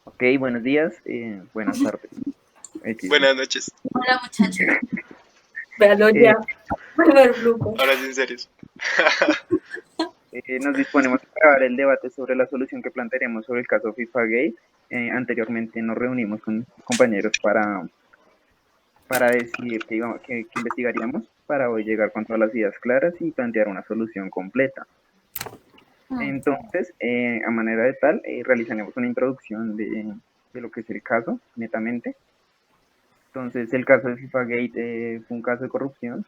Ok, buenos días, buenas tardes. X. Buenas noches. Hola muchachos. Véalo Eh, ya. Primer grupo. Ahora sí, en serio. Nos disponemos a grabar el debate sobre la solución que plantearemos sobre el caso FIFA Gate. Anteriormente nos reunimos con compañeros para decidir qué investigaríamos, para hoy llegar con todas las ideas claras y plantear una solución completa. Entonces, a manera de tal, realizaremos una introducción de lo que es el caso, netamente. Entonces, el caso de FIFA Gate fue un caso de corrupción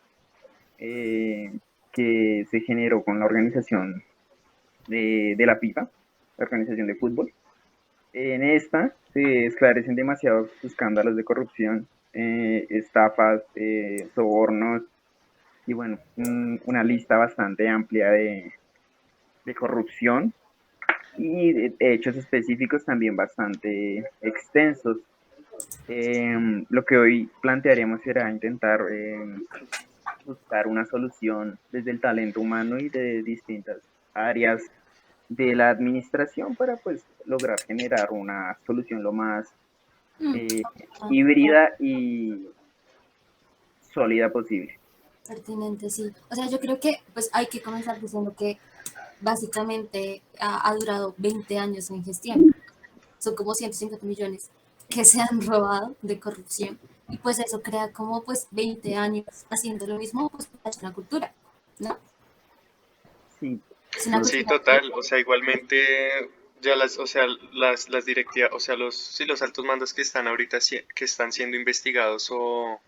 eh, que se generó con la organización de la FIFA, la organización de fútbol. En esta se esclarecen demasiados escándalos de corrupción, estafas, sobornos y bueno, una lista bastante amplia de corrupción y de hechos específicos también bastante extensos. Lo que hoy plantearemos será intentar buscar una solución desde el talento humano y de distintas áreas de la administración para pues lograr generar una solución lo más eh, híbrida y sólida posible. Pertinente, sí. O sea, yo creo que pues hay que comenzar diciendo que básicamente ha durado 20 años en gestión. Son como 150 millones que se han robado de corrupción. Y pues eso crea como pues 20 años haciendo lo mismo, pues es una cultura, ¿no? Sí, Es una Sí, cultura. total. O sea, igualmente ya las directivas, o sea, los altos mandos que están ahorita, que están siendo investigados o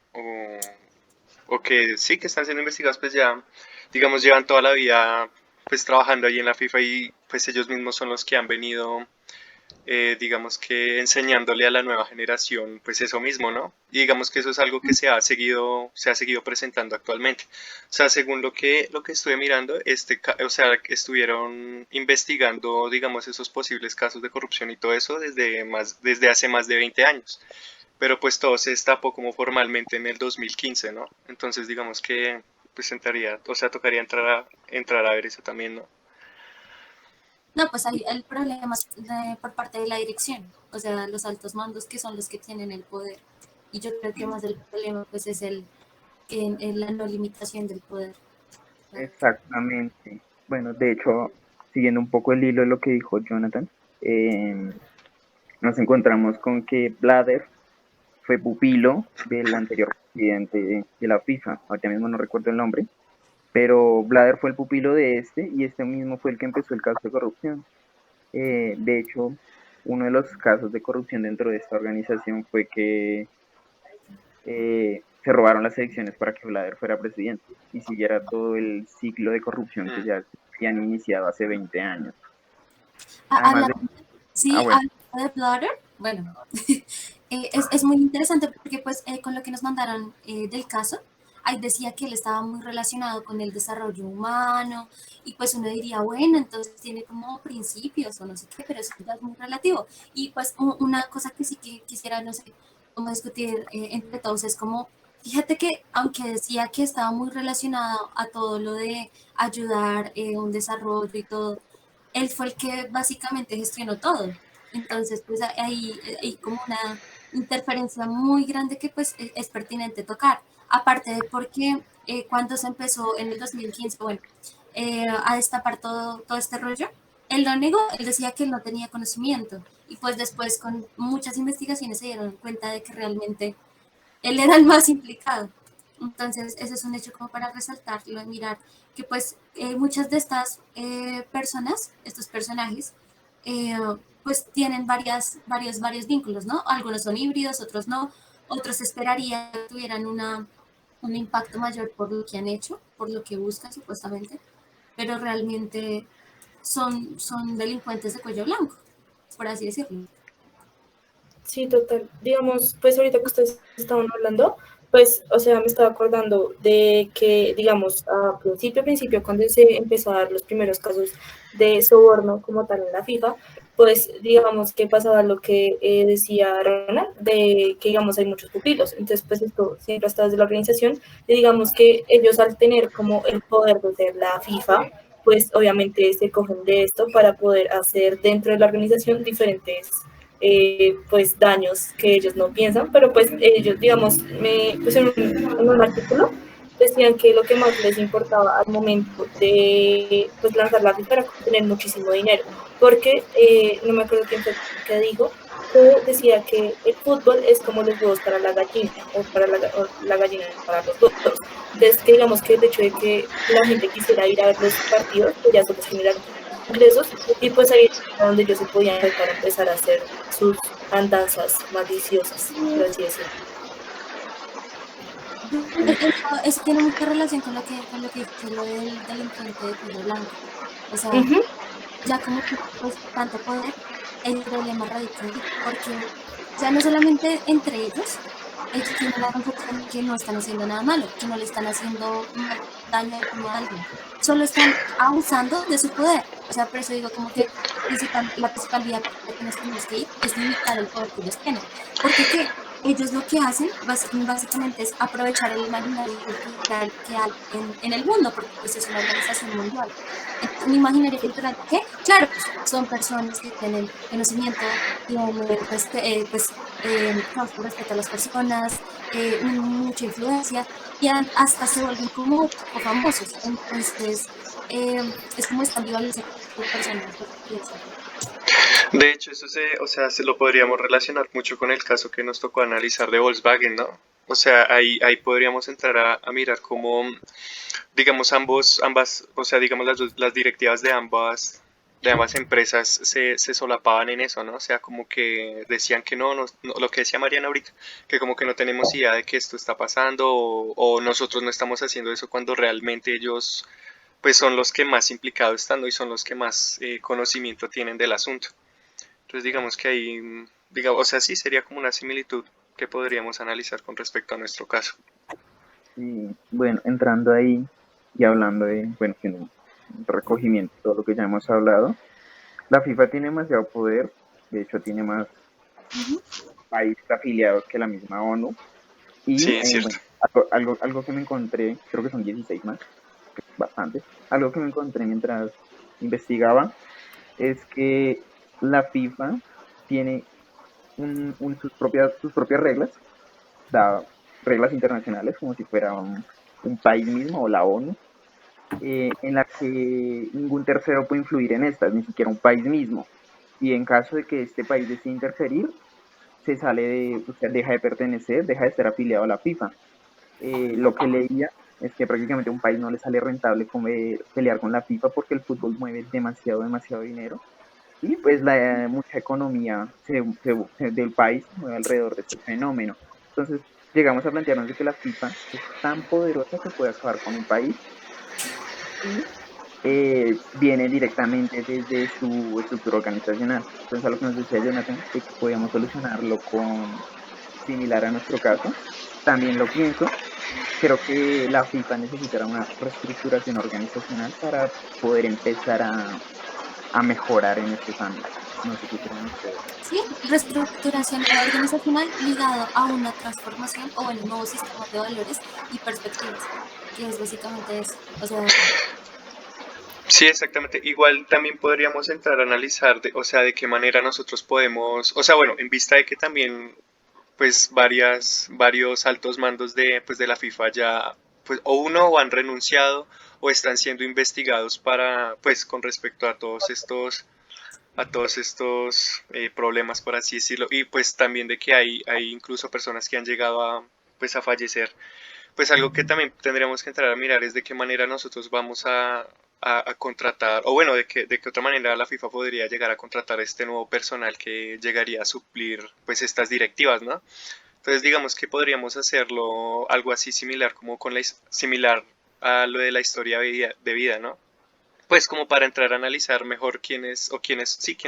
que sí que están siendo investigados, pues ya, digamos, llevan toda la vida pues trabajando ahí en la FIFA y pues ellos mismos son los que han venido digamos que enseñándole a la nueva generación pues eso mismo, ¿no? Y digamos que eso es algo que se ha seguido presentando actualmente. O sea, según lo que estuve mirando, o sea, que estuvieron investigando, digamos, esos posibles casos de corrupción y todo eso desde hace más de 20 años. Pero pues todo se destapó como formalmente en el 2015, ¿no? Entonces digamos que pues entraría, o sea, tocaría entrar a ver eso también, ¿no? No, pues hay el problema es por parte de la dirección, o sea, los altos mandos que son los que tienen el poder. Y yo creo que más del problema pues es en la no limitación del poder. exactamente. Bueno, de hecho, siguiendo un poco el hilo de lo que dijo Jonathan, eh, nos encontramos con que Blatter fue pupilo del anterior presidente de la FIFA, ahorita mismo no recuerdo el nombre, pero Blatter fue el pupilo de este y este mismo fue el que empezó el caso de corrupción. De hecho, uno de los casos de corrupción dentro de esta organización fue que se robaron las elecciones para que Blatter fuera presidente y siguiera todo el ciclo de corrupción que Mm. ya habían iniciado hace 20 años. Además Habla, de... Ah, sí, bueno, habla de Blogger, bueno, es muy interesante porque pues con lo que nos mandaron del caso, ahí decía que él estaba muy relacionado con el desarrollo humano y pues uno diría, bueno, entonces tiene como principios o no sé qué, pero eso ya es muy relativo. Y pues una cosa que sí que quisiera, no sé, cómo discutir entre todos es como, fíjate que aunque decía que estaba muy relacionado a todo lo de ayudar un desarrollo y todo, él fue el que básicamente gestionó todo. Entonces, pues hay como una interferencia muy grande que pues es pertinente tocar. Aparte de porque cuando se empezó en el 2015, bueno, a destapar todo este rollo, él lo negó, él decía que él no tenía conocimiento. Y pues después con muchas investigaciones se dieron cuenta de que realmente él era el más implicado. Entonces, ese es un hecho como para resaltarlo y mirar que pues muchas de estas personas, estos personajes, eh, pues tienen varios vínculos, ¿no? Algunos son híbridos, otros no, otros esperaría que tuvieran un impacto mayor por lo que han hecho, por lo que buscan supuestamente, pero realmente son delincuentes de cuello blanco, por así decirlo. Sí, total. Digamos, pues ahorita que ustedes estaban hablando, pues, o sea, me estaba acordando de que, digamos, a principio, cuando se empezó a dar los primeros casos de soborno como tal en la FIFA, pues, digamos que pasaba lo que decía Ronald, de que, digamos, hay muchos pupilos. Entonces, pues, esto siempre está desde la organización, y digamos que ellos al tener como el poder de ser la FIFA, pues, obviamente se cogen de esto para poder hacer dentro de la organización diferentes pues daños que ellos no piensan, pero pues ellos, digamos, pues en un artículo decían que lo que más les importaba al momento de pues lanzar la FIFA era tener muchísimo dinero, porque no me acuerdo quién fue que dijo, que decía que el fútbol es como los huevos para la gallina, o la gallina para los huevos. Entonces, que digamos que el hecho de que la gente quisiera ir a ver los partidos, pues ya solo generar ingresos, y pues ahí era donde ellos se podían ver para empezar a hacer sus andanzas maliciosas, por así decirlo. Eso tiene mucha relación con lo que dice lo del delincuente de cuello blanco. O sea, ya como que pues tanto poder, el problema radica ahí, porque, o sea, no solamente entre ellos tienen la concepción de que no están haciendo nada malo, que no le están haciendo daño a alguien, solo están abusando de su poder. O sea, por eso digo como que la principal vía que nos tenemos que ir es limitar el poder que ellos tienen. Porque ¿qué? Ellos lo que hacen básicamente es aprovechar el imaginario cultural que hay en el mundo, porque pues es una organización mundial. Entonces, un imaginario cultural que, claro, son personas que tienen conocimiento, tienen respeto a las personas, mucha influencia, y hasta se vuelven como famosos. Entonces, es como esta ambivalencia de personas que piensan. De hecho, o sea, se lo podríamos relacionar mucho con el caso que nos tocó analizar de Volkswagen, ¿no? O sea, ahí podríamos entrar a mirar cómo, digamos, o sea, digamos, las directivas de ambas empresas se solapaban en eso, ¿no? O sea, como que decían que lo que decía Mariana ahorita, que como que no tenemos idea de que esto está pasando o nosotros no estamos haciendo eso cuando realmente ellos pues son los que más implicados están, ¿no? Y son los que más conocimiento tienen del asunto. Entonces digamos que ahí, digamos, o sea, sí sería como una similitud que podríamos analizar con respecto a nuestro caso. Y bueno, entrando ahí y hablando de, bueno, haciendo un recogimiento de todo lo que ya hemos hablado, la FIFA tiene demasiado poder, de hecho tiene más países afiliados que la misma ONU. Y Sí, es cierto. bueno, algo que me encontré, creo que son 16 más, que es bastante, algo que me encontré mientras investigaba es que la FIFA tiene sus propias reglas, da reglas internacionales como si fuera un país mismo o la ONU, en la que ningún tercero puede influir en estas, ni siquiera un país mismo. Y en caso de que este país decida interferir, se sale o sea, deja de pertenecer, deja de ser afiliado a la FIFA. Lo que leía es que prácticamente a un país no le sale rentable pelear con la FIFA porque el fútbol mueve demasiado dinero y pues mucha economía del país se mueve alrededor de este fenómeno. Entonces llegamos a plantearnos de que la FIFA es tan poderosa que puede acabar con un país y viene directamente desde su estructura organizacional. Entonces a lo que nos decía Jonathan, de que podíamos solucionarlo similar a nuestro caso, también lo pienso. Creo que la FIFA necesitará una reestructuración organizacional para poder empezar a mejorar en estos ámbitos. No sé qué creen ustedes. Sí, reestructuración organizacional ligado a una transformación o en un nuevo sistema de valores y perspectivas, que es básicamente eso. O sea, Sí, exactamente. Igual también podríamos entrar a analizar, o sea, de qué manera nosotros podemos, o sea, bueno, en vista de que también, pues, varios altos mandos pues, de la FIFA ya, pues, o han renunciado o están siendo investigados pues, con respecto a todos estos problemas, por así decirlo, y pues también de que hay incluso personas que han llegado pues, a fallecer. Pues algo que también tendríamos que entrar a mirar es de qué manera nosotros vamos a contratar, o bueno, de qué otra manera la FIFA podría llegar a contratar este nuevo personal que llegaría a suplir pues estas directivas, ¿no? Entonces digamos que podríamos hacerlo algo así similar como similar a lo de la historia de vida, ¿no? Pues como para entrar a analizar mejor quiénes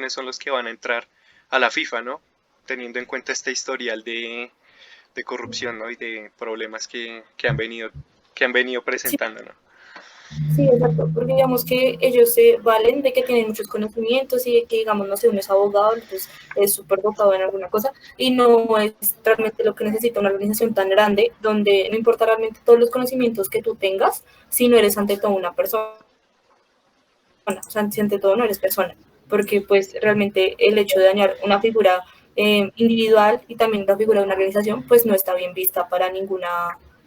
son los que van a entrar a la FIFA, ¿no? Teniendo en cuenta este historial de corrupción, ¿no? Y de problemas que han venido Sí, presentando, ¿no? sí, exacto, porque digamos que ellos se valen de que tienen muchos conocimientos y de que, digamos, no sé, uno es abogado, entonces es súper dotado en alguna cosa y no es realmente lo que necesita una organización tan grande donde no importa realmente todos los conocimientos que tú tengas si no eres ante todo una persona, o sea, si ante todo no eres persona, porque pues realmente el hecho de dañar una figura individual y también la figura de una organización, pues no está bien vista para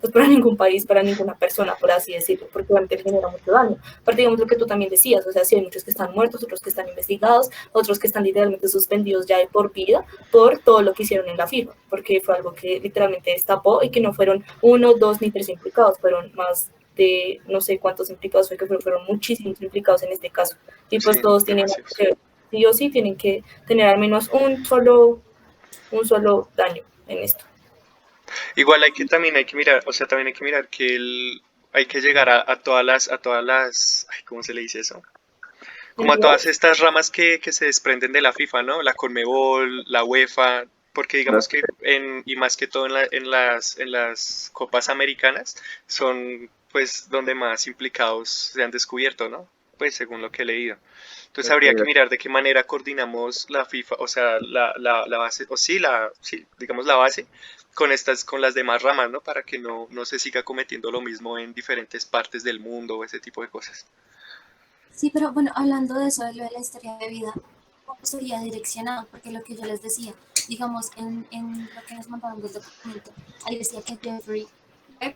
pues para ningún país, para ninguna persona, por así decirlo, porque obviamente genera mucho daño. Aparte, digamos lo que tú también decías, o sea, sí hay muchos que están muertos, otros que están investigados, otros que están literalmente suspendidos ya de por vida por todo lo que hicieron en la FIFA, porque fue algo que literalmente destapó y que no fueron 1, 2 ni 3 implicados, fueron más de no sé cuántos implicados fue, que fueron muchísimos implicados en este caso. Y pues Sí, todos tienen que, sí o sí, tienen que tener al menos un solo daño en esto. igual también hay que mirar, o sea, también hay que mirar que hay que llegar ay, ¿cómo se le dice eso? Como a todas ¿Entidades? estas ramas que se desprenden de la FIFA, ¿no? La Conmebol, la UEFA, porque digamos que y más que todo en las copas americanas son pues donde más implicados se han descubierto, ¿no? Pues según lo que he leído. Entonces habría que mirar de qué manera coordinamos la FIFA, o sea, la base, o sí, digamos la base, con las demás ramas, ¿no? Para que no se siga cometiendo lo mismo en diferentes partes del mundo o ese tipo de cosas. Sí, pero bueno, hablando de eso, de lo de la historia de vida, ¿cómo sería direccionado? Porque lo que yo les decía, digamos, en lo que nos mandaron del documento, ahí decía que Jeffrey Webb,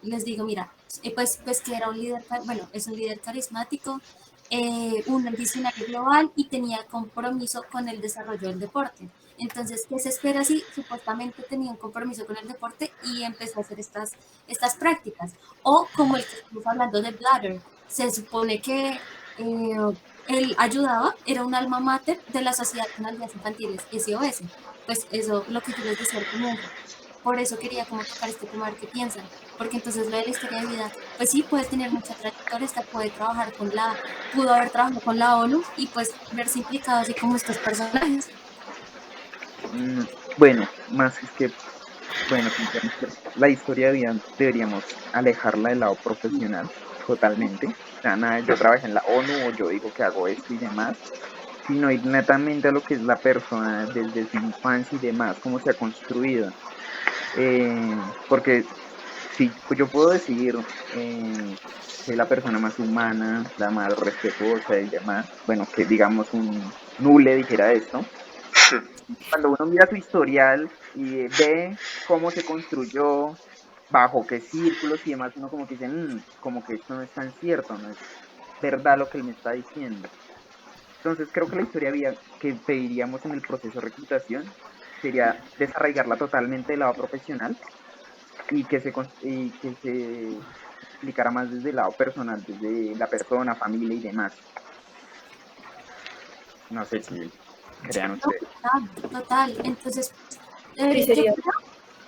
les digo, mira, pues que era un líder, bueno, es un líder carismático, un visionario global y tenía compromiso con el desarrollo del deporte. Entonces, ¿qué se espera si supuestamente tenía un compromiso con el deporte y empezó a hacer estas prácticas? O como el que estamos hablando de Blatter, se supone que él ayudaba, era un alma mater de la Sociedad con Aldeas Infantiles, SOS. Pues eso, lo que yo les decía al comienzo. Por eso quería como tocar este tema, a ver qué piensan. Porque entonces lo de la historia de vida, pues sí, puede tener mucha trayectoria, hasta pudo haber trabajado con la ONU y pues verse implicado así como estos personajes. Bueno, más es que, bueno, la historia de vida deberíamos alejarla del lado profesional totalmente. O sea, nada, yo trabajé en la ONU o yo digo que hago esto y demás, sino ir netamente a lo que es la persona desde su infancia y demás, cómo se ha construido. Porque si yo puedo decir soy la persona más humana, la más respetuosa y demás, bueno, que digamos un Nule dijera esto, cuando uno mira su historial y ve cómo se construyó, bajo qué círculos y demás, uno como que dice, como que esto no es tan cierto, no es verdad lo que él me está diciendo. Entonces creo que la historia vida que pediríamos en el proceso de reclutación sería desarraigarla totalmente del lado profesional y que se explicara más desde el lado personal, desde la persona, familia y demás. No sé si crean No, ustedes. total. Entonces, Sí, yo sería. creo,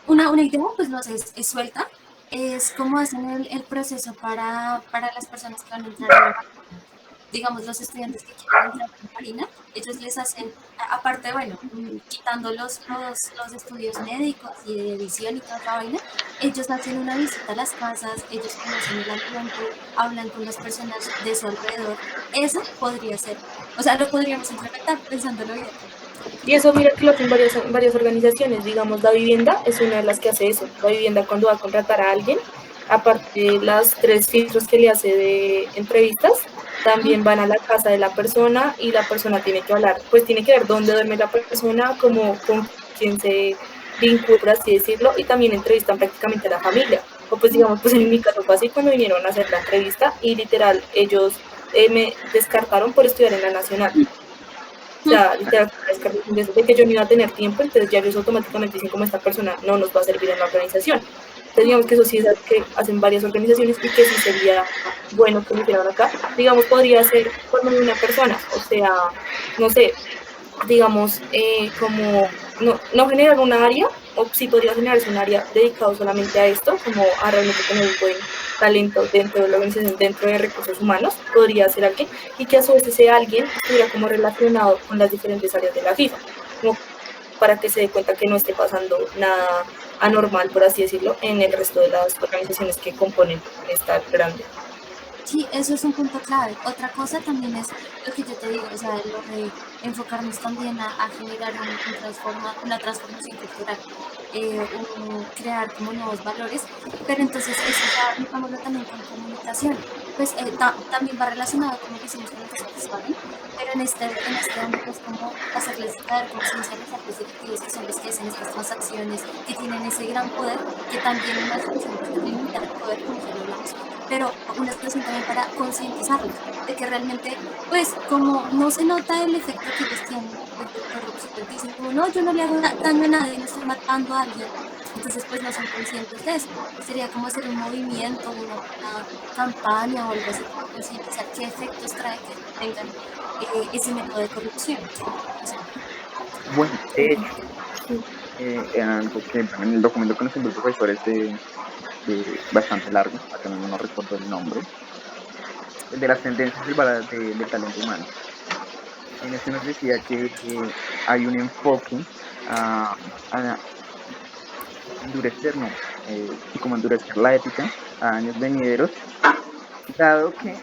una idea, pues no sé, es suelta, es cómo hacen el proceso para las personas que van a entrar a la digamos, los estudiantes que quieren entrar en Marina, ellos les hacen, aparte, bueno, quitando los estudios médicos y de visión y toda esa vaina, ellos hacen una visita a las casas, ellos conocen el ambiente, hablan con las personas de su alrededor. Eso podría ser, o sea, lo podríamos implementar pensándolo bien. Y eso mira que lo hacen varias organizaciones, digamos, la vivienda es una de las que hace eso. La vivienda cuando va a contratar a alguien, aparte de las 3 filtros que le hace de entrevistas, también van a la casa de la persona y la persona tiene que hablar, pues tiene que ver dónde duerme la persona, como con quién se vincula, por así decirlo, y también entrevistan prácticamente a la familia. O pues digamos, pues en mi caso fue así cuando vinieron a hacer la entrevista y literal ellos me descartaron por estudiar en la Nacional. O sea, literal, de que yo no iba a tener tiempo, entonces ya ellos automáticamente dicen como esta persona no nos va a servir en la organización. Entonces digamos que eso sí es algo que hacen varias organizaciones y que sí sería bueno que lo hicieran acá. Digamos, podría ser por medio de una persona, o sea, no sé, digamos, como no generar una área, o sí podría generarse un área dedicado solamente a esto, como a realmente tener un buen talento dentro de la organización, dentro de recursos humanos, podría ser alguien, y que a su vez ese alguien estuviera como relacionado con las diferentes áreas de la FIFA, como para que se dé cuenta que no esté pasando nada anormal, por así decirlo, en el resto de las organizaciones que componen esta grande. Sí, eso es un punto clave. Otra cosa también es lo que yo te digo, o sea, lo de enfocarnos también a generar una transformación cultural, crear como nuevos valores, pero entonces eso ya, digámoslo también con comunicación. pues también va relacionado con lo que hicimos con el caso Volkswagen, pero en este ámbito es como hacerles dar conciencializar a los directivos que son los que hacen estas transacciones, que tienen ese gran poder, que también una solución va a ser limitar el poder, como ya lo hablamos, pero una solución también para concientizarlos de que realmente, pues como no se nota el efecto que ellos tienen de corrupción, dicen como no, yo no le hago daño a nadie, no estoy matando a alguien, entonces pues no son conscientes de eso. Sería como hacer un movimiento, una campaña o algo así, como concientizar qué efectos trae que tengan ese método de corrupción. O sea, Bueno, de hecho, algo que bueno, en el documento que nos envió el profesor es bastante largo, acá mismo no recuerdo el nombre, el de las tendencias del talento humano. En este nos decía que hay un enfoque a endurecer, no, sí, como endurecer la ética a años venideros, dado que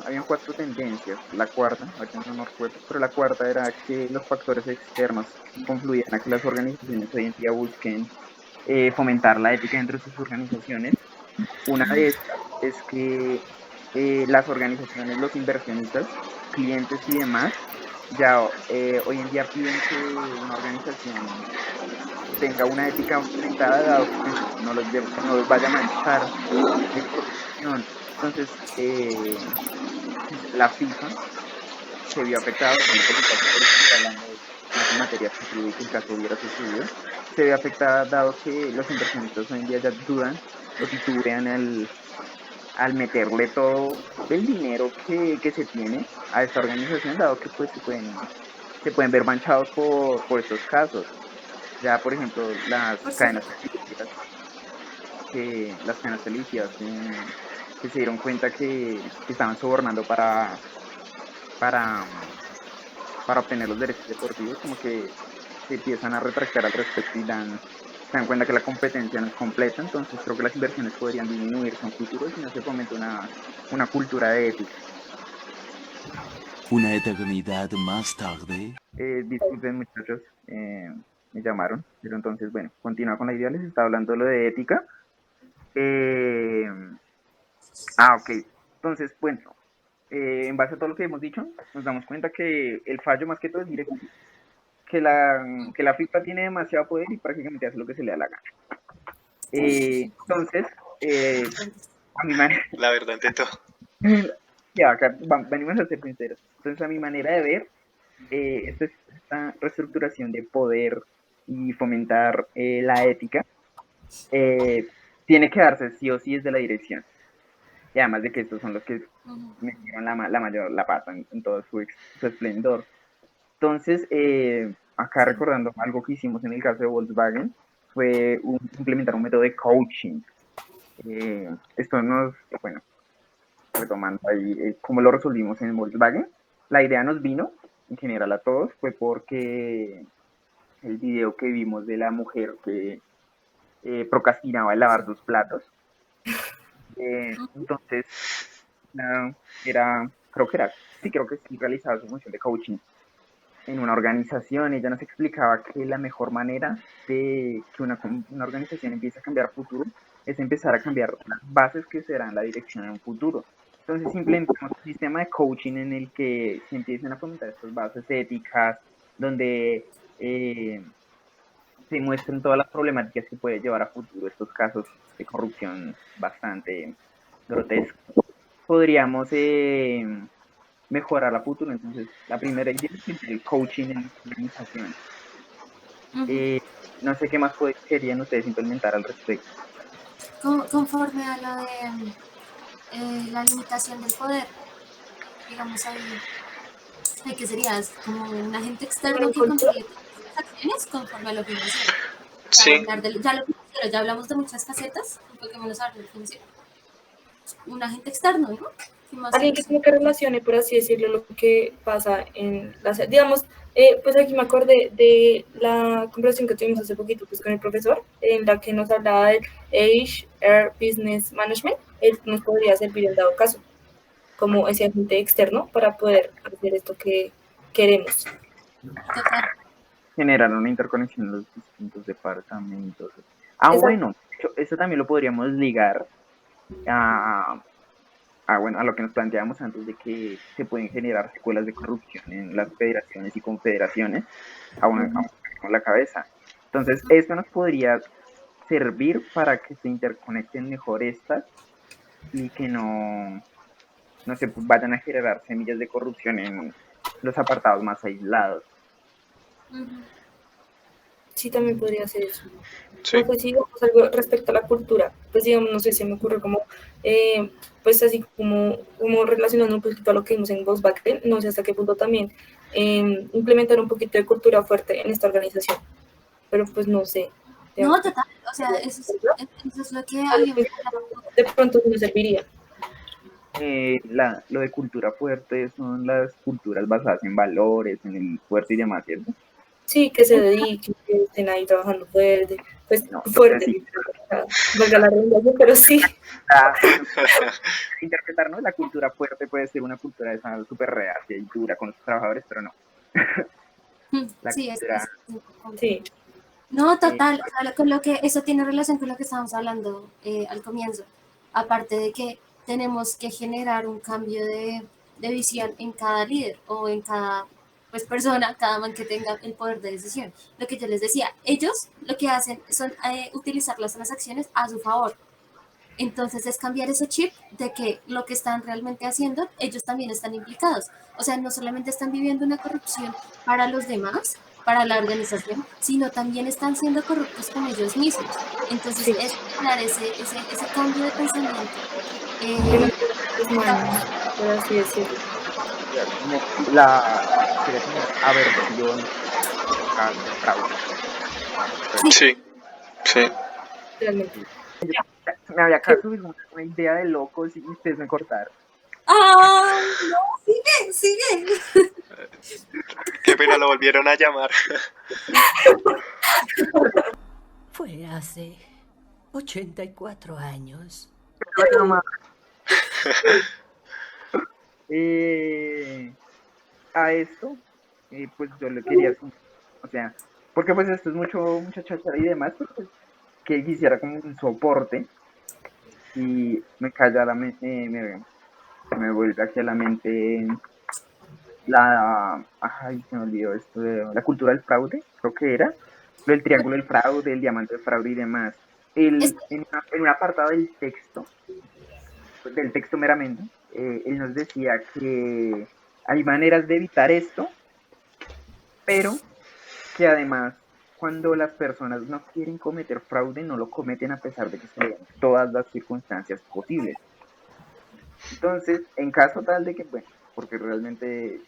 habían cuatro tendencias. La cuarta, ahorita no recuerdo, pero la cuarta era que los factores externos confluían a que las organizaciones hoy en día busquen fomentar la ética dentro de sus organizaciones. Una de estas es que las organizaciones, los inversionistas, clientes y demás, ya hoy en día piden que una organización tenga una ética aumentada, dado que pues, que no los vaya a manchar de corrupción. Entonces, la FIFA se vio afectada, cuando por supuesto por eso está hablando más en materia futura y que el caso hubiera sucedido, se ve afectada dado que los inversionistas hoy en día ya dudan o titubean al meterle todo el dinero que se tiene a esta organización, dado que pues se pueden ver manchados por estos casos. Ya, por ejemplo, por supuesto. las cadenas televisivas que se dieron cuenta que estaban sobornando para, para obtener los derechos deportivos, como que se empiezan a retractar al respecto y se dan cuenta que la competencia no es completa, entonces creo que las inversiones podrían disminuirse en un futuro si no se fomenta una cultura de ética. Una eternidad más tarde. Disculpen muchachos, me llamaron, pero entonces bueno, continúa con la idea, les estaba hablando de lo de ética. Eh, ok, entonces bueno, en base a todo lo que hemos dicho, nos damos cuenta que el fallo más que todo es directo, que la FIFA tiene demasiado poder y prácticamente hace lo que se le da la gana. Entonces, a mi manera, La verdad, ante todo. ya, acá venimos a ser sinceros. Entonces, a mi manera de ver, esta reestructuración de poder y fomentar la ética tiene que darse sí o sí desde la dirección. Y además de que estos son los que metieron la pata en todo su esplendor. Entonces, acá recordando algo que hicimos en el caso de Volkswagen, fue implementar un método de coaching. Esto bueno, retomando ahí cómo lo resolvimos en Volkswagen, la idea nos vino, en general a todos, fue porque el video que vimos de la mujer que procrastinaba en lavar sus platos, entonces creo que sí realizaba su función de coaching en una organización. Ella nos explicaba que la mejor manera de que una organización empiece a cambiar futuro es empezar a cambiar las bases que serán la dirección en un futuro. Entonces implementamos un sistema de coaching en el que se empiecen a fomentar estas bases éticas, donde se muestren todas las problemáticas que puede llevar a futuro estos casos de corrupción bastante grotescos. Podríamos mejorar a futuro. Entonces, la primera idea es el coaching en las organizaciones. No sé qué más querían ustedes implementar al respecto. Conforme a lo de la limitación del poder, digamos ahí, que sería como un agente externo que controle las acciones conforme a lo financiero. Para Sí, hablar ya lo financiero, ya hablamos de muchas facetas, enfoquémonos a hablar del financiero. Un agente externo, ¿no? ¿Qué más Alguien que como que relacione, por así decirlo, lo que pasa en las, digamos, pues aquí me acordé de la conversación que tuvimos hace poquito pues, con el profesor, en la que nos hablaba del HR Business Management. Él nos podría servir en dado caso, como ese agente externo para poder hacer esto que queremos. Total. Generar una interconexión en los distintos departamentos. Exacto. Bueno, eso también lo podríamos ligar a, bueno, a lo que nos planteábamos antes de que se pueden generar secuelas de corrupción en las federaciones y confederaciones, aún con la cabeza. Entonces, esto nos podría servir para que se interconecten mejor estas y que no se vayan a generar semillas de corrupción en los apartados más aislados. Sí, también podría ser eso. Sí. No, pues sí, digamos algo respecto a la cultura, pues digamos, no sé, se me ocurre como, pues así como relacionando un poquito a lo que vimos en Volkswagen, no sé hasta qué punto también implementar un poquito de cultura fuerte en esta organización, pero pues no sé. No, total, o sea, eso es lo que habíamos hablado. De pronto no serviría. Lo de cultura fuerte son las culturas basadas en valores, en el esfuerzo y demás, ¿cierto? Sí, que se dediquen, que estén ahí trabajando fuerte, pues No, fuerte, sí. valga la redundancia, pero sí. Interpretar, ¿no? La cultura fuerte puede ser una cultura de esa súper reacia y dura con los trabajadores, pero no. La Sí, cultura, Sí. No, total, o sea, con lo que eso tiene relación con lo que estábamos hablando al comienzo. Aparte de que tenemos que generar un cambio de visión en cada líder o en cada pues persona, cada man que tenga el poder de decisión. Lo que yo les decía, ellos lo que hacen son utilizar las transacciones a su favor. Entonces es cambiar ese chip de que lo que están realmente haciendo, ellos también están implicados. O sea, no solamente están viviendo una corrupción para los demás, para la organización, sino también están siendo corruptos con ellos mismos. Entonces Sí. es generar ese cambio de pensamiento. Las manos, por así decirlo. como sería como una aversión al fraude. Sí, sí. Realmente. Me había caso una idea de locos y ustedes me cortaron. ¡Ay, no! ¡Sigue! Qué pena, lo volvieron a llamar. Fue hace 84 años. A esto, pues yo le quería, o sea, porque pues esto es mucha cháchara y demás, pero pues que quisiera como un soporte y me calla la mente, me vuelve aquí a la mente se me olvidó esto de la cultura del fraude, creo que era, lo del triángulo del fraude, el diamante del fraude y demás. En un apartado del texto meramente, él nos decía que hay maneras de evitar esto, pero que además cuando las personas no quieren cometer fraude, no lo cometen a pesar de que se den todas las circunstancias posibles. Entonces, en caso tal de que, bueno, porque realmente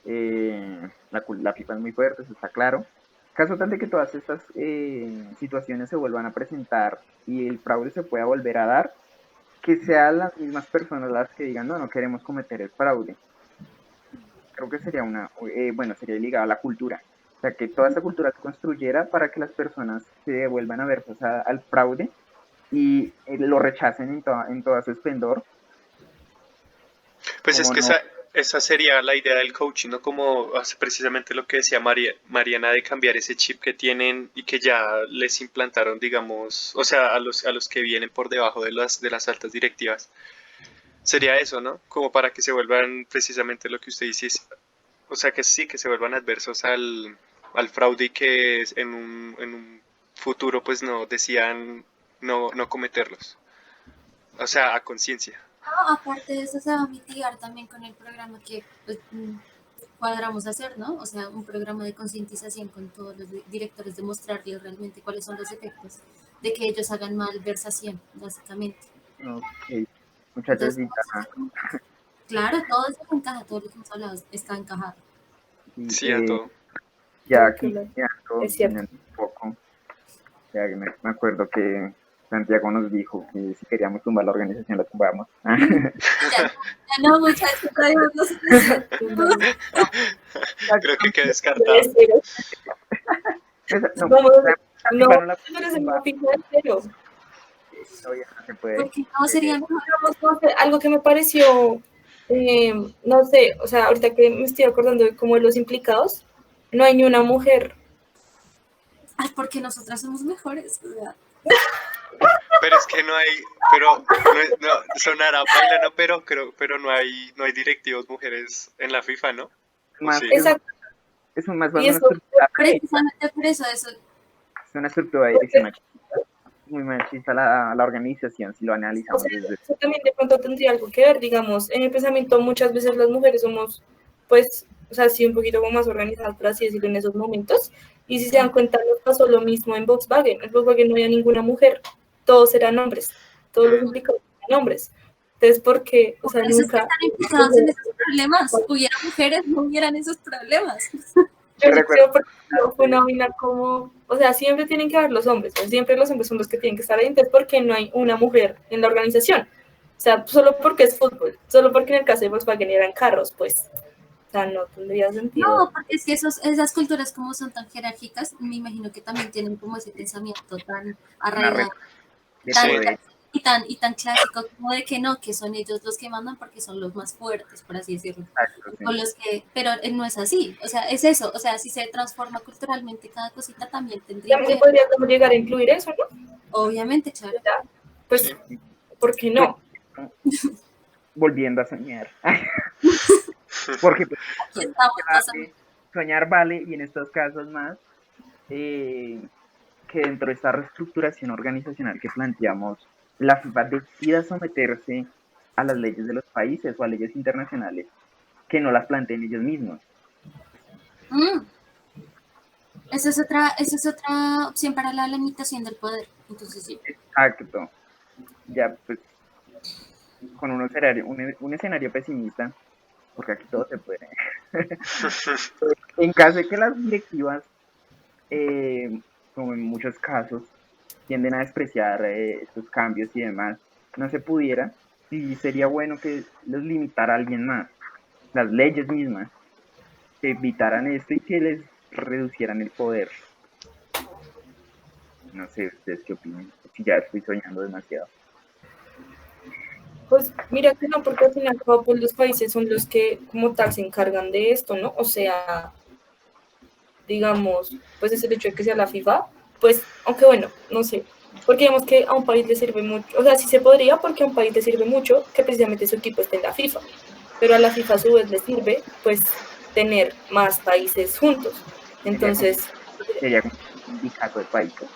la FIFA es muy fuerte, eso está claro, en caso tal de que todas estas situaciones se vuelvan a presentar y el fraude se pueda volver a dar, que sean las mismas personas las que digan, no queremos cometer el fraude. Creo que sería sería ligado a la cultura. O sea, que toda esa cultura se construyera para que las personas se vuelvan a ver al fraude y lo rechacen en todo su esplendor. Pues es que esa sería la idea del coaching, ¿no? Como hace precisamente lo que decía Mariana, de cambiar ese chip que tienen y que ya les implantaron, digamos, o sea, a los que vienen por debajo de las altas directivas. Sería eso, ¿no? Como para que se vuelvan precisamente lo que usted dice, o sea, que sí, que se vuelvan adversos al fraude y que en un futuro pues no decían no cometerlos. O sea, a conciencia. Aparte de eso se va a mitigar también con el programa que pues, cuadramos hacer, ¿no? O sea, un programa de concientización con todos los directores, de mostrarles realmente cuáles son los efectos de que ellos hagan malversación, básicamente. Ok, muchachos, claro, todo eso encaja, todo lo que hemos hablado está encajado. Sí, a todo. Ya aquí, es cierto. un poco, ya me acuerdo que Santiago nos dijo que si queríamos tumbar la organización la tumbamos. ya no, muchachos, Creo que queda descartado. Porque no sería mejor. Algo que me pareció, no sé, o sea, ahorita que me estoy acordando de cómo los implicados, no hay ni una mujer. Ay, porque nosotras somos mejores, ¿verdad? Pero es que no hay, pero no, sonará paila, ¿no? Pero no hay directivos mujeres en la FIFA, ¿no? ¿O Más, sí? Exacto. es más Y una eso, estructura, Precisamente por eso, es una estructura de dirección machista, muy machista la organización, si lo o analizamos sea, desde... eso también de pronto tendría algo que ver, digamos, en el pensamiento muchas veces las mujeres somos, pues, o sea, sí, un poquito como más organizadas, por así decirlo, en esos momentos. Y si se dan cuenta, nos pasó lo mismo en Volkswagen. En Volkswagen no había ninguna mujer, todos eran hombres, todos los Mm, implicados eran hombres. Entonces, porque, o por sea, eso es que nunca... están implicados en esos problemas. Hubiera mujeres, no hubieran esos problemas. Yo Recuerdo, creo porque no fue una vaina como, o sea, siempre tienen que haber los hombres, ¿no? Siempre los hombres son los que tienen que estar ahí, entonces, ¿por qué no hay una mujer en la organización? O sea, solo porque es fútbol, solo porque en el caso de Volkswagen eran carros, pues, o sea, no tendría sentido. No, porque es que esas culturas como son tan jerárquicas, me imagino que también tienen como ese pensamiento tan una red arraigado, de sí, poder. y tan clásico como de que no, que son ellos los que mandan porque son los más fuertes, por así decirlo. Exacto, sí. Con los que, pero no es así, o sea, es eso, o sea, si se transforma culturalmente cada cosita también tendría También se que, podría como llegar a incluir eso, ¿no? obviamente, claro. Ya, pues, sí. ¿por qué Pues, no? volviendo a soñar. Porque pues, Aquí soñar estamos pasando. vale, soñar vale, y en estos casos más, que dentro de esta reestructuración organizacional que planteamos, la FIFA decida someterse a las leyes de los países o a leyes internacionales que no las planteen ellos mismos. Mm, esa es otra opción para la limitación del poder. Entonces sí. Exacto. Ya pues con un escenario pesimista, porque aquí todo se puede. En caso de que las directivas, como en muchos casos, tienden a despreciar estos cambios y demás, no se pudiera, sí sería bueno que los limitara alguien más, las leyes mismas, que evitaran esto y que les reducieran el poder. No sé ustedes qué opinan, si ya estoy soñando demasiado. Pues mira que no, porque al final pues, los países son los que como tal se encargan de esto, ¿no? O sea, digamos, pues es el hecho de que sea la FIFA, pues, aunque bueno, no sé, porque digamos que a un país le sirve mucho, o sea, sí se podría porque a un país le sirve mucho que precisamente su equipo esté en la FIFA, pero a la FIFA a su vez le sirve, pues, tener más países juntos. Sería como, Entonces, sería como un sindicato de países.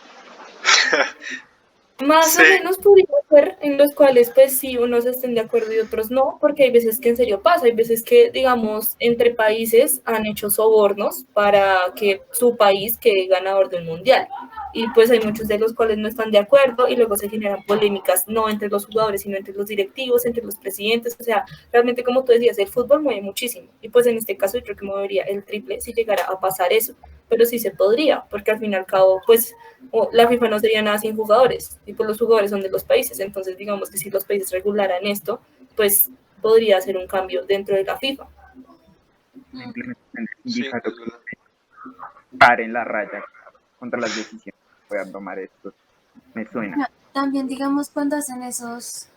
más o Sí, menos podría ser en los cuales pues sí unos estén de acuerdo y otros no, porque hay veces que en serio pasa, hay veces que digamos entre países han hecho sobornos para que su país quede ganador del mundial y pues hay muchos de los cuales no están de acuerdo y luego se generan polémicas no entre los jugadores sino entre los directivos, entre los presidentes, o sea, realmente como tú decías, el fútbol mueve muchísimo y pues en este caso yo creo que movería el triple si llegara a pasar eso, pero sí se podría, porque al fin y al cabo pues la FIFA no sería nada sin jugadores, y pues los jugadores son de los países, entonces digamos que si los países regularan esto, pues podría ser un cambio dentro de la FIFA. La Mm. implementación del sí, sindicato es que verdad. paren la raya contra las decisiones que puedan tomar estos. Me suena. También, digamos, cuando hacen esos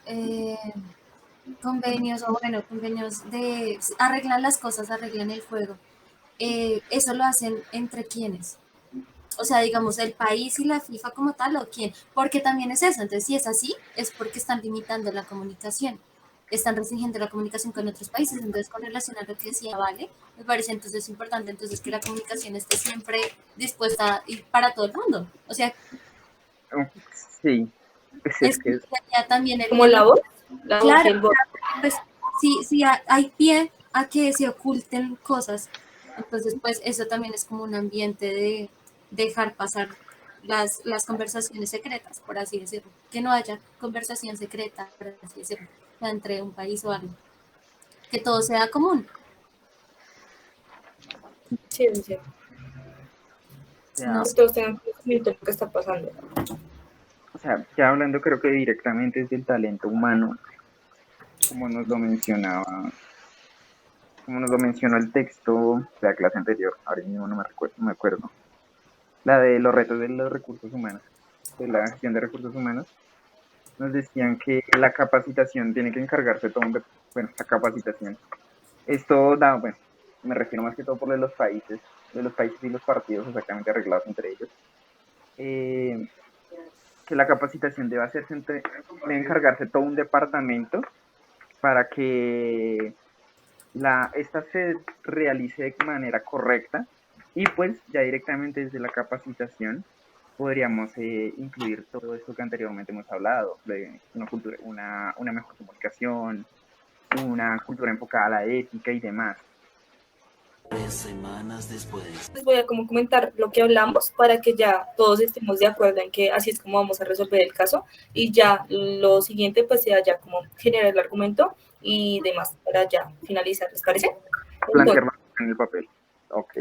convenios, o bueno, convenios de arreglan las cosas, arreglan el juego, eso lo hacen entre quienes. O sea, digamos, el país y la FIFA como tal, o quién, porque también es eso. Entonces, si es así, es porque están limitando la comunicación, están restringiendo la comunicación con otros países. Entonces, con relación a lo que decía Vale, me parece entonces importante entonces que la comunicación esté siempre dispuesta y para todo el mundo. O sea, Sí, pues es es que es, ya también Como la voz y claro, el voto. pues si hay pie a que se oculten cosas, entonces pues eso también es como un ambiente de dejar pasar las conversaciones secretas, por así decirlo, que no haya conversación secreta, por así decirlo, entre un país o algo, que todo sea común. Sí, es cierto. No ya, Que sé. todos tengan conocimiento de lo que está pasando. o sea, ya hablando creo que directamente del talento humano, como nos lo mencionaba, como nos lo mencionó el texto de la clase anterior, ahora mismo no me acuerdo, la de los retos de los recursos humanos, de la gestión de recursos humanos, nos decían que la capacitación tiene que encargarse todo, bueno, la capacitación. Esto da, bueno, me refiero más que todo por lo de los países y los partidos exactamente arreglados entre ellos. Eh, que la capacitación debe hacerse debe encargarse todo un departamento para que esta se realice de manera correcta y pues ya directamente desde la capacitación podríamos incluir todo esto que anteriormente hemos hablado, de una cultura, una mejor comunicación, una cultura enfocada a la ética y demás. 3 semanas después. Les voy a como comentar lo que hablamos para que ya todos estemos de acuerdo en que así es como vamos a resolver el caso y ya lo siguiente pues sea ya como generar el argumento y demás para ya finalizar, ¿les parece? Plantearlo en el papel. Ok.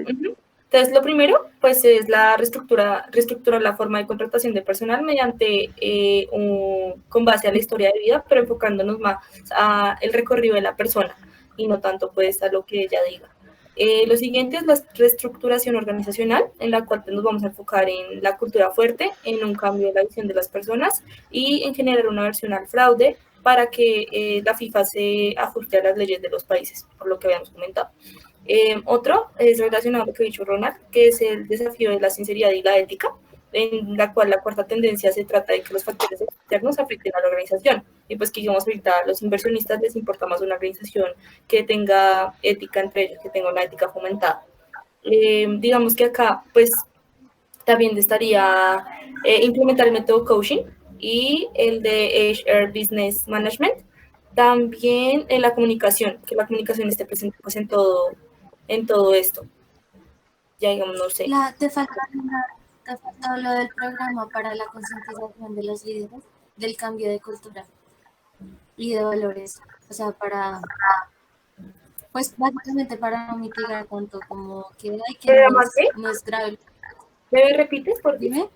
Entonces, lo primero, pues, es la reestructurar la forma de contratación de personal mediante con base a la historia de vida, pero enfocándonos más a el recorrido de la persona y no tanto, pues, a lo que ella diga. Lo siguiente es la reestructuración organizacional, en la cual pues, nos vamos a enfocar en la cultura fuerte, en un cambio de la visión de las personas y en generar una versión al fraude para que la FIFA se ajuste a las leyes de los países, por lo que habíamos comentado. Otro es relacionado a lo que ha dicho Ronald, que es el desafío de la sinceridad y la ética, en la cual la cuarta tendencia se trata de que los factores externos afecten a la organización. Y pues que digamos ahorita a los inversionistas les importa más una organización que tenga ética entre ellos, que tenga una ética fomentada. Digamos que acá pues también estaría implementar el método coaching y el de HR Business Management. También en la comunicación, que la comunicación esté presente pues en todo esto. Ya digamos, no sé. Te faltó lo del programa para la concientización de los líderes del cambio de cultura y de valores. O sea, pues básicamente para no mitigar tanto como que hay que no es grave. ¿Me repites, por favor? Dime.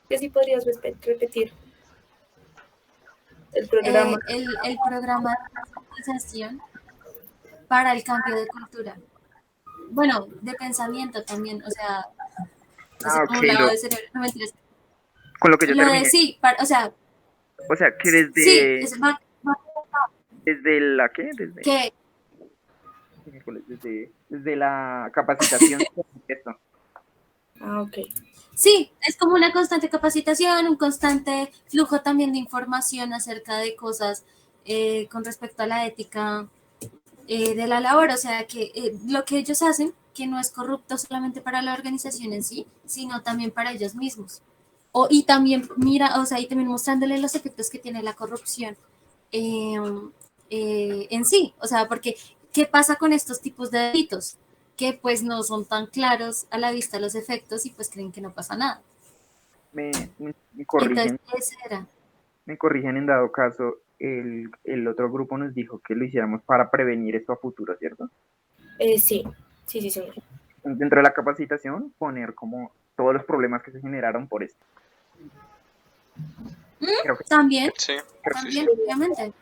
Que si podrías repetir el programa. El programa de concientización para el cambio de cultura. Bueno, de pensamiento también, o sea, Ok, un lado de cerebro, no mentiras. Con lo que yo terminé. Sí, o sea, que desde... sí, ¿Desde la qué? Desde... que Desde la capacitación. Esto. Ok. sí, es como una constante capacitación, un constante flujo también de información acerca de cosas con respecto a la ética de la labor, o sea, que lo que ellos hacen, que no es corrupto solamente para la organización en sí, sino también para ellos mismos. Y también y también mostrándole los efectos que tiene la corrupción en sí, o sea, porque ¿qué pasa con estos tipos de delitos? Que pues no son tan claros a la vista los efectos y pues creen que no pasa nada. Me corrigen. Entonces, ese era. Me corrigen en dado caso, el otro grupo nos dijo que lo hiciéramos para prevenir esto a futuro, ¿cierto? Sí. Dentro de la capacitación, poner como todos los problemas que se generaron por esto. También, Sí. obviamente.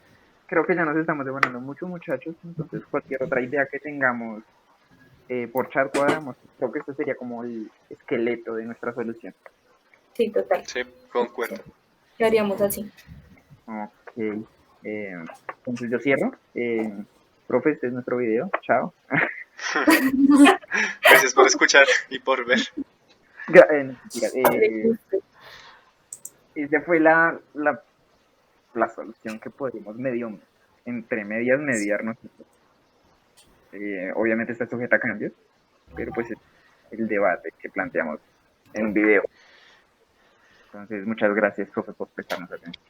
Creo que ya nos estamos demorando mucho, muchachos, entonces cualquier otra idea que tengamos por chat cuadramos. Creo que esto sería como el esqueleto de nuestra solución. Sí, total. Sí, concuerdo. ¿Qué haríamos así? Ok. Entonces yo cierro. Profe, este es nuestro video. Chao. Gracias por escuchar y por ver. Esa fue la solución que podemos medio entre medias mediarnos. Obviamente está sujeta a cambios, pero pues es el debate que planteamos en un video. Entonces, muchas gracias, profe, por prestarnos atención.